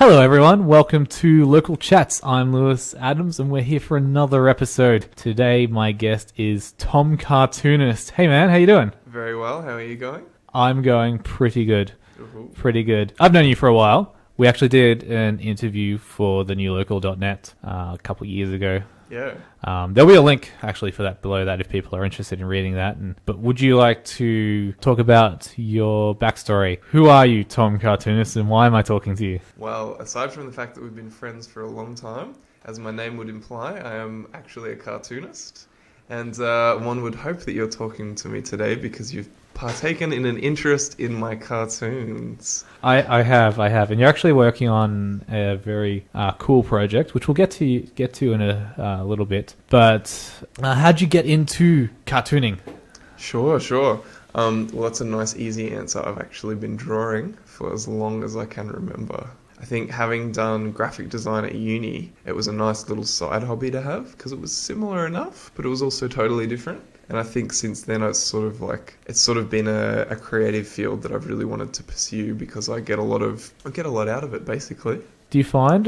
Hello everyone, welcome to Local Chats. I'm Lewis Adams and we're here for another episode. Today my guest is Tom Cartoonist. Hey man, how you doing? Very well, how are you going? I'm going pretty good. Ooh. Pretty good. I've known you for a while. We actually did an interview for the new local.net a couple of years ago. Yeah. There'll be a link actually for that below that if people are interested in reading that. But would you like to talk about your backstory? Who are you, Tom Cartoonist, and why am I talking to you? Well, aside from the fact that we've been friends for a long time, as my name would imply, I am actually a cartoonist. And one would hope that you're talking to me today because you've partaken in an interest in my cartoons. I have, and you're actually working on a very cool project, which we'll get to in a little bit. But how'd you get into cartooning? Sure. Well, that's a nice, easy answer. I've actually been drawing for as long as I can remember. I think having done graphic design at uni, it was a nice little side hobby to have because it was similar enough, but it was also totally different. And I think since then it's sort of been a creative field that I've really wanted to pursue because I get a lot out of it basically. Do you find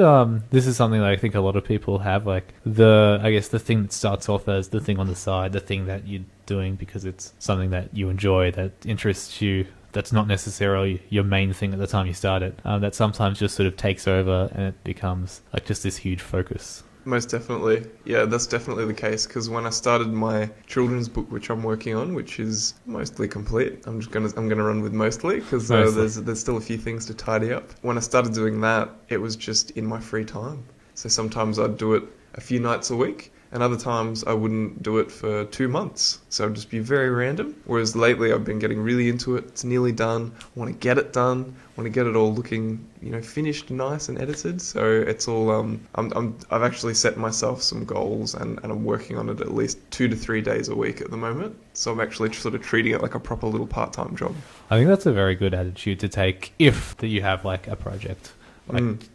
this is something that I think a lot of people have, like the thing that starts off as the thing on the side, the thing that you're doing because it's something that you enjoy, that interests you, that's not necessarily your main thing at the time you start it, that sometimes just sort of takes over and it becomes like just this huge focus. Most definitely. Yeah, that's definitely the case because when I started my children's book, which I'm working on, which is mostly complete, I'm gonna run with mostly because there's still a few things to tidy up. When I started doing that, it was just in my free time. So sometimes I'd do it a few nights a week, and other times I wouldn't do it for 2 months. So it'd just be very random. Whereas lately I've been getting really into it. It's nearly done. I want to get it done. I want to get it all looking, finished, nice and edited. So it's all, I've actually set myself some goals and I'm working on it at least 2 to 3 days a week at the moment. So I'm actually sort of treating it like a proper little part-time job. I think that's a very good attitude to take if that you have like a project.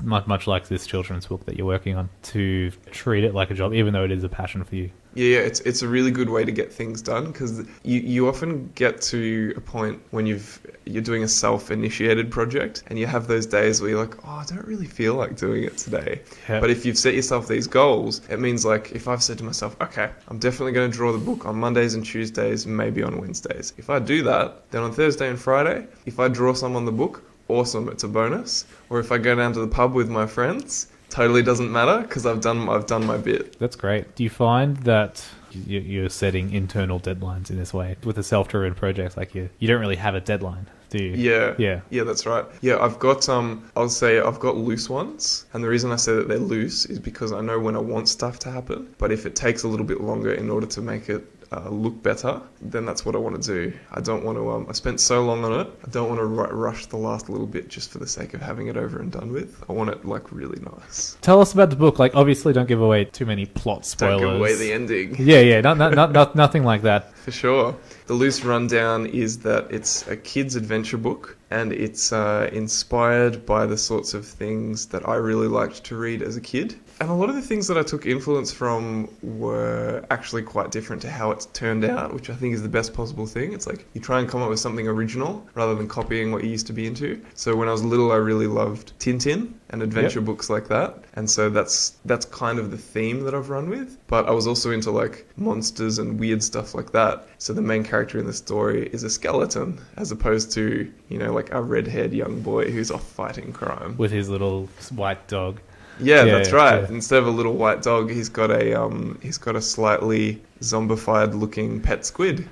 Much like this children's book that you're working on, to treat it like a job, even though it is a passion for you. Yeah, it's a really good way to get things done because you often get to a point when you're doing a self-initiated project and you have those days where you're like, oh, I don't really feel like doing it today. Yeah. But if you've set yourself these goals, it means like if I've said to myself, okay, I'm definitely going to draw the book on Mondays and Tuesdays, maybe on Wednesdays. If I do that, then on Thursday and Friday, if I draw some on the book, awesome, it's a bonus. Or if I go down to the pub with my friends, totally doesn't matter because I've done my bit. That's great. Do you find that you're setting internal deadlines in this way with a self-driven project? Like you don't really have a deadline, do you? Yeah, that's right. Yeah, I've got I've got loose ones, and the reason I say that they're loose is because I know when I want stuff to happen. But if it takes a little bit longer in order to make it look better, then that's what I want to do. I don't want to I spent so long on it, I don't want to rush the last little bit just for the sake of having it over and done with. I want it like really nice. Tell us about the book. Like obviously don't give away too many plot spoilers. Don't give away the ending. Yeah, nothing like that. For sure. The loose rundown is that it's a kid's adventure book and it's inspired by the sorts of things that I really liked to read as a kid. And a lot of the things that I took influence from were actually quite different to how it's turned out, which I think is the best possible thing. It's like you try and come up with something original rather than copying what you used to be into. So when I was little, I really loved Tintin and adventure books like that. And so that's kind of the theme that I've run with. But I was also into like monsters and weird stuff like that. So the main character in the story is a skeleton as opposed to, like a red-haired young boy who's off fighting crime. With his little white dog. Yeah, that's right. Yeah. Instead of a little white dog, he's got a slightly zombified looking pet squid.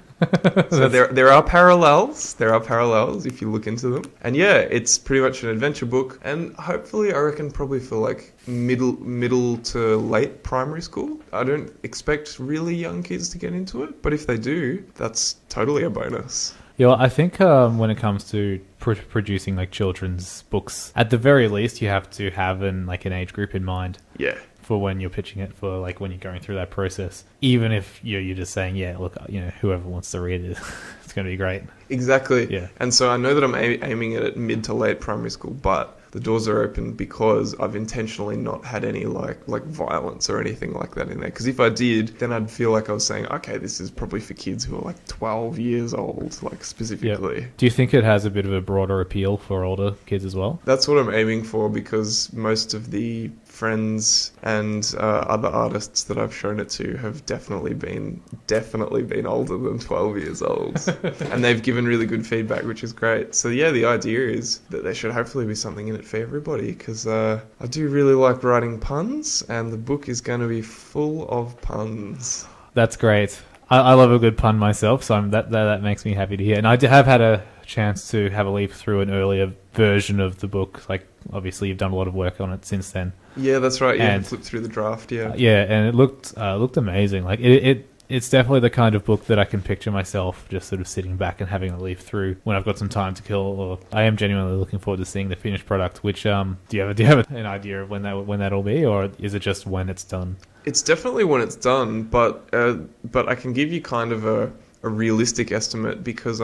So there are parallels. There are parallels if you look into them. And yeah, it's pretty much an adventure book. And hopefully, I reckon probably for like middle to late primary school. I don't expect really young kids to get into it, but if they do, that's totally a bonus. Yeah, I think when it comes to producing like children's books, at the very least, you have to have an age group in mind. Yeah. For when you're pitching it, for like when you're going through that process, even if you're just saying, yeah, look, whoever wants to read it, it's going to be great. Exactly. Yeah. And so I know that I'm aiming it at mid to late primary school, but the doors are open because I've intentionally not had any like violence or anything like that in there. Because if I did, then I'd feel like I was saying, okay, this is probably for kids who are like 12 years old, like specifically. Do you think it has a bit of a broader appeal for older kids as well? That's what I'm aiming for, because most of the friends and other artists that I've shown it to have definitely been older than 12 years old. And they've given really good feedback, which is great. So yeah, the idea is that there should hopefully be something in it for everybody, because I do really like writing puns, and the book is going to be full of puns. That's great. I love a good pun myself, so that makes me happy to hear. And I have had a chance to have a leaf through an earlier version of the book. Like, obviously, you've done a lot of work on it since then. Yeah, that's right. Yeah, and flipped through the draft. Yeah, and it looked amazing. Like it's definitely the kind of book that I can picture myself just sort of sitting back and having a leaf through when I've got some time to kill. Or I am genuinely looking forward to seeing the finished product. Which do you have an idea of when that'll be, or is it just when it's done? It's definitely when it's done, but I can give you kind of a realistic estimate, because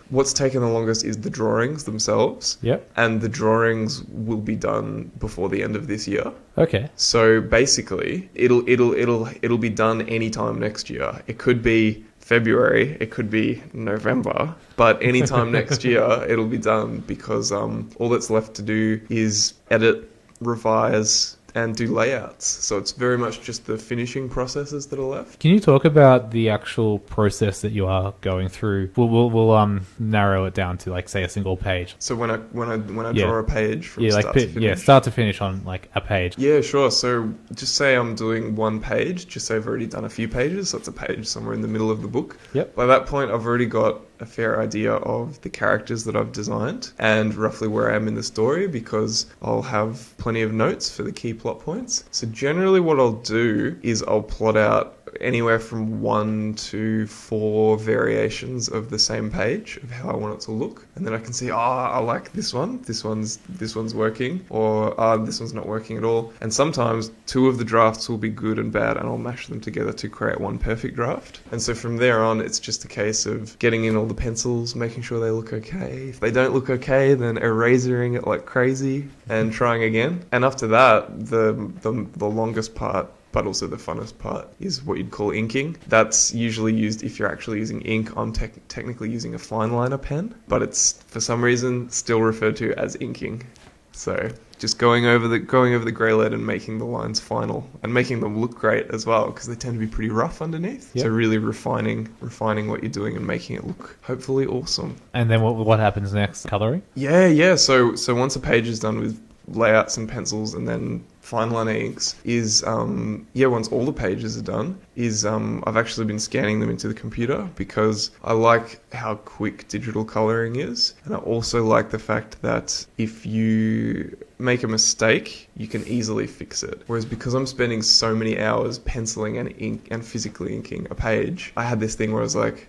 what's taken the longest is the drawings themselves. Yep. And the drawings will be done before the end of this year. Okay. So basically, it'll be done anytime next year. It could be February, it could be November, but anytime next year it'll be done, because all that's left to do is edit, revise, and do layouts. So it's very much just the finishing processes that are left. Can you talk about the actual process that you are going through? We'll narrow it down to, like, say, a single page. So when I draw a page from start to finish. Yeah, start to finish on like a page. Yeah, sure. So just say I'm doing one page. Just say I've already done a few pages. So it's a page somewhere in the middle of the book. Yep. By that point, I've already got a fair idea of the characters that I've designed and roughly where I am in the story, because I'll have plenty of notes for the key plot points. So generally what I'll do is I'll plot out anywhere from 1 to 4 variations of the same page of how I want it to look, and then I can see, I like this one, this one's working, or this one's not working at all. And sometimes 2 of the drafts will be good and bad, and I'll mash them together to create one perfect draft. And so from there on, it's just a case of getting in all the pencils, making sure they look okay. If they don't look okay, then erasering it like crazy and trying again. And after that, the longest part, but also the funnest part, is what you'd call inking. That's usually used if you're actually using ink. I'm technically using a fine liner pen, but it's for some reason still referred to as inking. So just going over the grey lead and making the lines final and making them look great as well, because they tend to be pretty rough underneath. Yep. So really refining what you're doing and making it look hopefully awesome. And then what happens next? Coloring? Yeah. So once a page is done with layouts and pencils and then fine liner inks, is once all the pages are done, is I've actually been scanning them into the computer, because I like how quick digital coloring is, and I also like the fact that if you make a mistake, you can easily fix it. Whereas because I'm spending so many hours penciling and physically inking a page, I had this thing where I was like,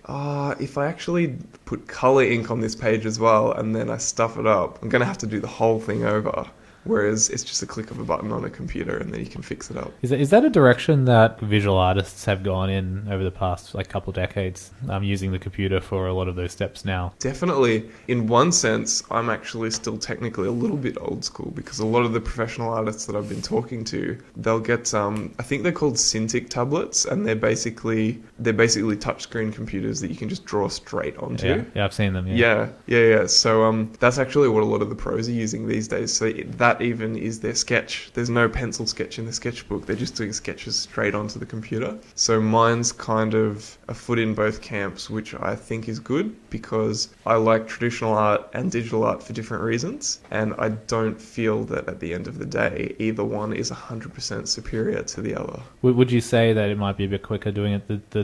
if I actually put color ink on this page as well and then I stuff it up, I'm gonna have to do the whole thing over. Whereas it's just a click of a button on a computer and then you can fix it up. Is that a direction that visual artists have gone in over the past couple decades, using the computer for a lot of those steps now? Definitely. In one sense, I'm actually still technically a little bit old school, because a lot of the professional artists that I've been talking to, they'll get I think they're called Cintiq tablets, and they're basically touchscreen computers that you can just draw straight onto. Yeah, I've seen them. Yeah. So that's actually what a lot of the pros are using these days. So that even is their sketch. There's no pencil sketch in the sketchbook. They're just doing sketches straight onto the computer. So mine's kind of a foot in both camps, which I think is good, because I like traditional art and digital art for different reasons, and I don't feel that at the end of the day either one is 100% superior to the other. Would you say that it might be a bit quicker doing it the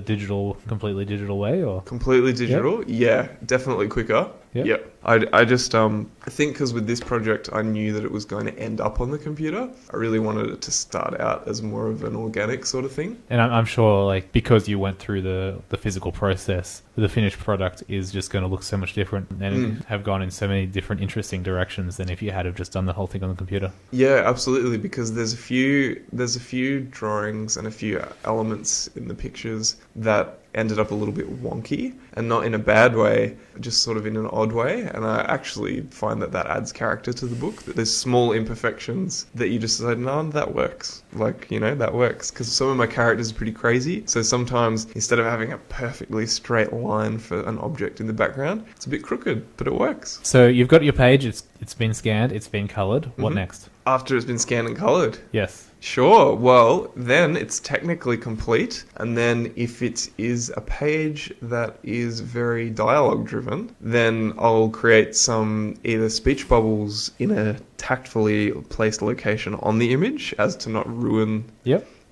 completely digital way, or completely digital? Yep. Yeah, definitely quicker. Yep. I just I think because with this project I knew that it was going to end up on the computer. I really wanted it to start out as more of an organic sort of thing. And I'm sure, like, because you went through the physical process, the finished product is just going to look so much different and have gone in so many different interesting directions than if you had have just done the whole thing on the computer. Yeah, absolutely, because there's a few drawings and a few elements in the pictures that ended up a little bit wonky, and not in a bad way, just sort of in an odd way. And I actually find that adds character to the book, that there's small imperfections that you just decide, no, that works. Like, that works. Because some of my characters are pretty crazy. So sometimes, instead of having a perfectly straight line for an object in the background, it's a bit crooked, but it works. So you've got your page, it's been scanned, it's been coloured. What next? After it's been scanned and coloured? Yes. Sure. Well, then it's technically complete. And then if it is a page that is very dialogue driven, then I'll create some either speech bubbles in a tactfully placed location on the image as to not ruin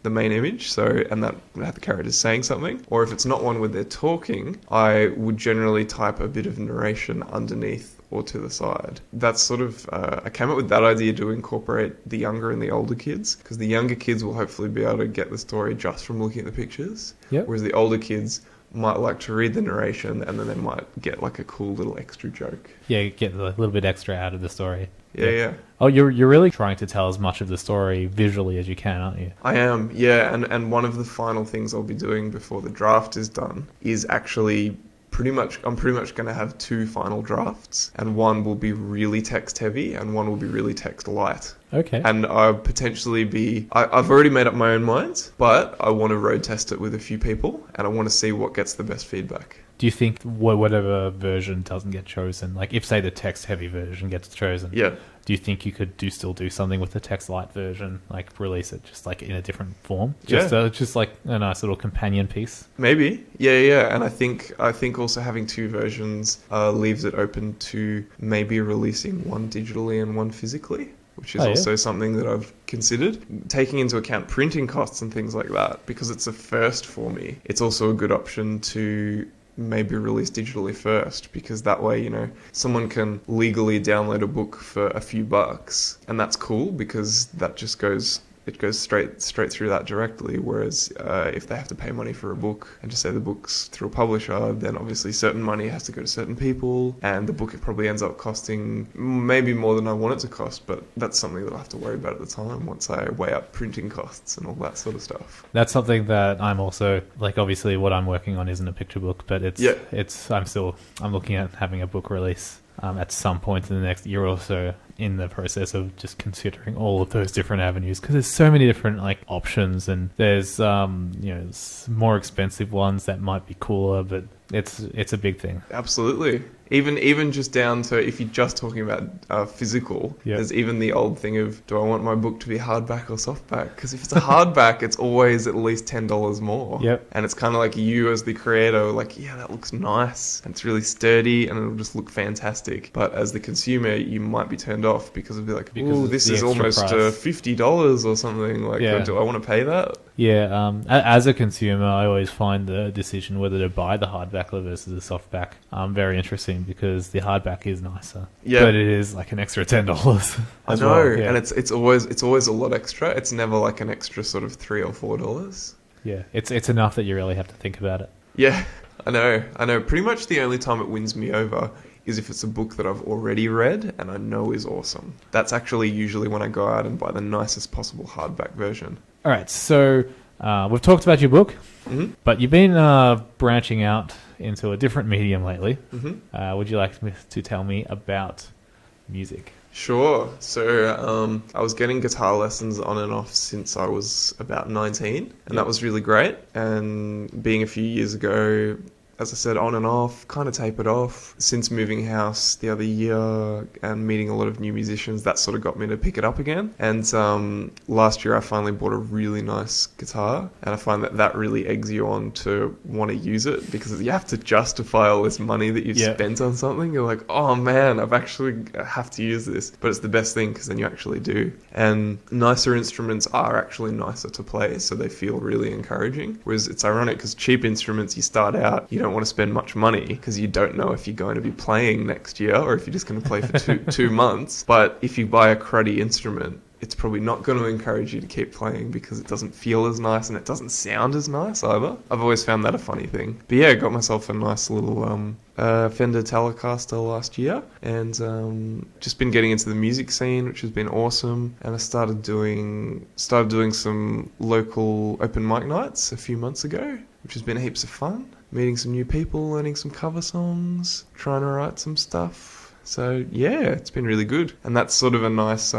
the main image, and that would have the characters saying something. Or if it's not one where they're talking, I would generally type a bit of narration underneath or to the side. That's sort of, I came up with that idea to incorporate the younger and the older kids, because the younger kids will hopefully be able to get the story just from looking at the pictures, whereas the older kids might like to read the narration, and then they might get like a cool little extra joke. Yeah, get a little bit extra out of the story. Yeah. Oh, you're really trying to tell as much of the story visually as you can, aren't you? I am, yeah. And one of the final things I'll be doing before the draft is done is actually I'm pretty much going to have 2 final drafts, and one will be really text heavy and one will be really text light. Okay. And I'll potentially I've already made up my own mind, but I want to road test it with a few people, and I want to see what gets the best feedback. Do you think whatever version doesn't get chosen, like if, say, the text-heavy version gets chosen, do you think you could still do something with the text-light version, like release it just like in a different form? Just like a nice little companion piece? Maybe. Yeah. And I think also having 2 versions leaves it open to maybe releasing one digitally and one physically, which is also something that I've considered. Taking into account printing costs and things like that, because it's a first for me, it's also a good option to maybe release digitally first, because that way, someone can legally download a book for a few bucks, and that's cool because that just goes straight through that directly. Whereas if they have to pay money for a book, and just say the book's through a publisher, then obviously certain money has to go to certain people, and the book, it probably ends up costing maybe more than I want it to cost, but that's something that I have to worry about at the time once I weigh up printing costs and all that sort of stuff. That's something that I'm also, like, obviously what I'm working on isn't a picture book, but I'm looking at having a book release at some point in the next year or so, in the process of just considering all of those different avenues, because there's so many different options, and there's more expensive ones that might be cooler, but it's a big thing. Absolutely. Even just down to, if you're just talking about physical, there's even the old thing of, do I want my book to be hardback or softback? Because if it's a hardback, it's always at least $10 more. And it's kind of like, you as the creator, like, that looks nice, and it's really sturdy, and it'll just look fantastic. But as the consumer, you might be turned off because it'll be like, ooh, this is almost $50 or something. Like, do I want to pay that? As a consumer, I always find the decision whether to buy the hardback versus the softback very interesting, because the hardback is nicer, but it is like an extra $10. I know, and it's always a lot extra. It's never like an extra sort of $3 or $4. It's enough that you really have to think about it. I know. Pretty much the only time it wins me over is if it's a book that I've already read and I know is awesome. That's actually usually when I go out and buy the nicest possible hardback version. All right, so we've talked about your book, but you've been branching out into a different medium lately. Would you like to tell me about music? Sure. So I was getting guitar lessons on and off since I was about 19, and that was really great. And being a few years ago, as I said, on and off, kind of tapered off. Since moving house the other year and meeting a lot of new musicians, that sort of got me to pick it up again. And last year I finally bought a really nice guitar, and I find that really eggs you on to want to use it, because you have to justify all this money that you've spent on something. You're like, oh man, I have to use this. But it's the best thing, because then you actually do. And nicer instruments are actually nicer to play, so they feel really encouraging. Whereas it's ironic, because cheap instruments, you start out, you don't want to spend much money because you don't know if you're going to be playing next year or if you're just going to play for 2 months. But if you buy a cruddy instrument, it's probably not going to encourage you to keep playing because it doesn't feel as nice and it doesn't sound as nice either. I've always found that a funny thing. But I got myself a nice little Fender Telecaster last year, and just been getting into the music scene, which has been awesome. And I started doing some local open mic nights a few months ago. which has been heaps of fun. Meeting some new people, learning some cover songs, trying to write some stuff. So yeah, it's been really good. And that's sort of a nice,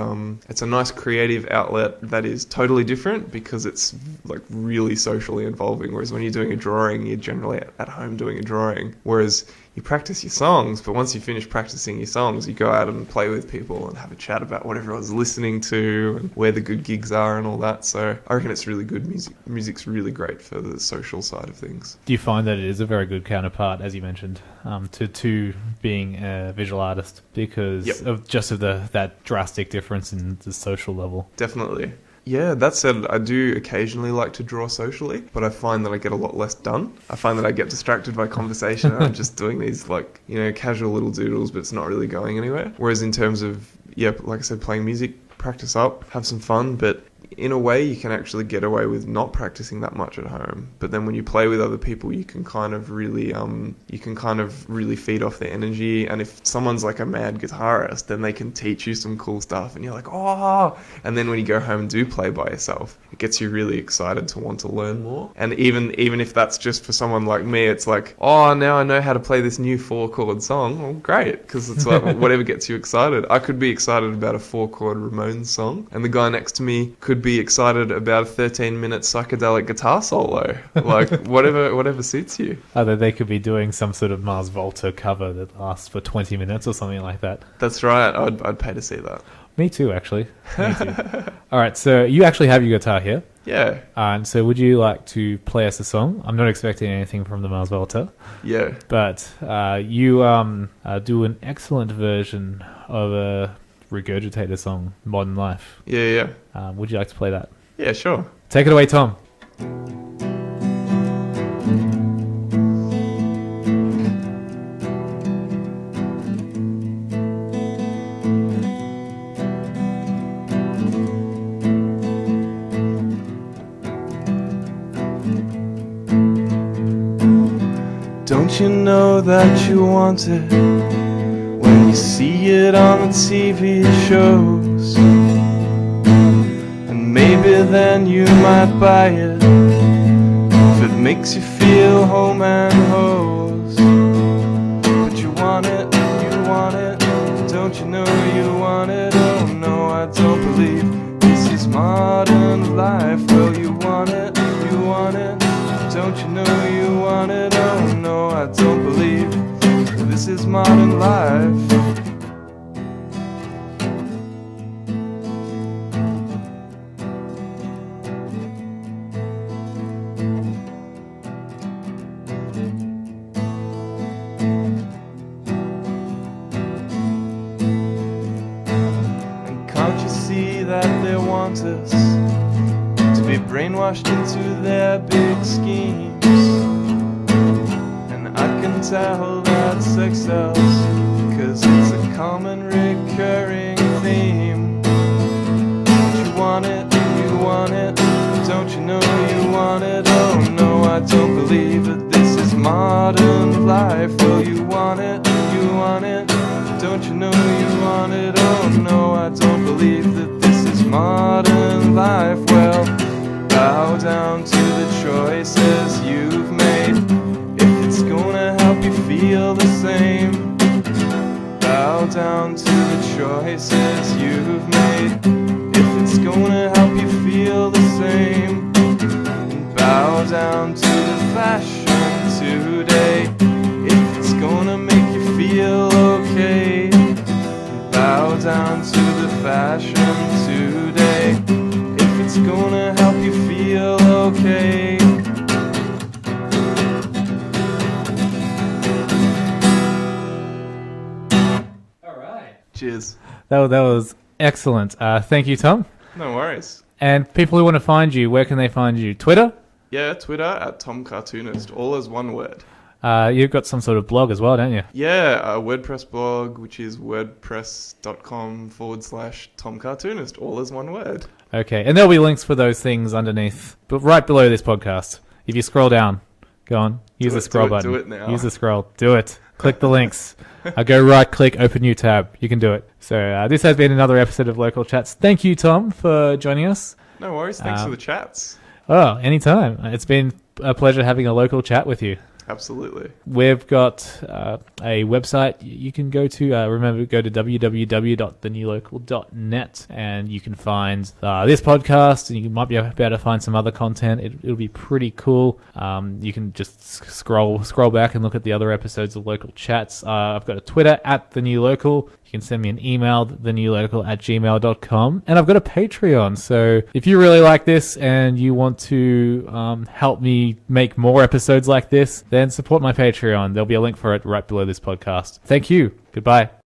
it's a nice creative outlet that is totally different because it's like really socially involving. Whereas when you're doing a drawing, you're generally at home doing a drawing. Whereas you practice your songs, but once you finish practicing your songs, you go out and play with people and have a chat about what everyone's listening to and where the good gigs are and all that. So I reckon it's really good music. Music's really great for the social side of things. Do you find that it is a very good counterpart, as you mentioned, to being a visual artist because of that drastic difference in the social level? Definitely. Yeah, that said, I do occasionally like to draw socially, but I find that I get a lot less done. I find that I get distracted by conversation and I'm just doing these casual little doodles, but it's not really going anywhere. Whereas in terms of, like I said, playing music, practice up, have some fun, but in a way you can actually get away with not practicing that much at home. But then when you play with other people, you can kind of really feed off their energy. And if someone's like a mad guitarist, then they can teach you some cool stuff and you're like, oh, and then when you go home and do play by yourself, it gets you really excited to want to learn more. And even if that's just for someone like me, it's like, oh, now I know how to play this new 4-chord song. Well, great, because it's like whatever gets you excited. I could be excited about a 4-chord Ramones song, and the guy next to me could be excited about a 13-minute psychedelic guitar solo. Like whatever suits you. Either they could be doing some sort of Mars Volta cover that lasts for 20 minutes or something like that. That's right. I'd pay to see that. Me too, actually. Me too. All right, so you actually have your guitar here. Yeah. And so would you like to play us a song? I'm not expecting anything from the Mars Volta. Yeah. But you do an excellent version of a Regurgitator song, Modern Life. Yeah. Would you like to play that? Yeah, sure. Take it away, Tom. Don't you know that you want it when you see it on the TV shows? And maybe then you might buy it if it makes you feel home and hose. But you want it, don't you know you want it? Oh no, I don't believe this is modern life. Well, you want it, don't you know you want it? Oh no, I don't believe this is modern life. And can't you see that they want us to be brainwashed into their big schemes? And I can tell that sex sells, 'cause it's a common recurring theme. But you want it, don't you know you want it? Oh no, I don't believe that this is modern life. Well, you want it, don't you know you want it? Oh no, I don't believe that this is modern life. Well, bow down to the choices you've made if it's gonna help you feel the same. Bow down to the choices you've made if it's gonna help you feel the same. And bow down to the fashion today if it's gonna make you feel okay. And bow down to the fashion today if it's gonna help you feel okay. All right. Cheers. That was excellent. Thank you, Tom. No worries. And people who want to find you, where can they find you? Twitter? Yeah, Twitter at Tom Cartoonist, all as one word. You've got some sort of blog as well, don't you? Yeah, a WordPress blog, which is wordpress.com/Tom Cartoonist, all as one word. Okay, and there'll be links for those things underneath, but right below this podcast. If you scroll down, go on, use the scroll button. Do it now. Use the scroll. Do it. Click the links. Go right click, open new tab. You can do it. So this has been another episode of Local Chats. Thank you, Tom, for joining us. No worries. Thanks for the chats. Oh, anytime. It's been a pleasure having a local chat with you. Absolutely. We've got a website you can go to. Remember, go to www.thenewlocal.net and you can find this podcast, and you might be able to find some other content. It'll be pretty cool. You can just scroll back and look at the other episodes of Local Chats. I've got a Twitter @thenewlocal. You can send me an email, thenewlocal@gmail.com. And I've got a Patreon. So if you really like this and you want to help me make more episodes like this, then support my Patreon. There'll be a link for it right below this podcast. Thank you. Goodbye.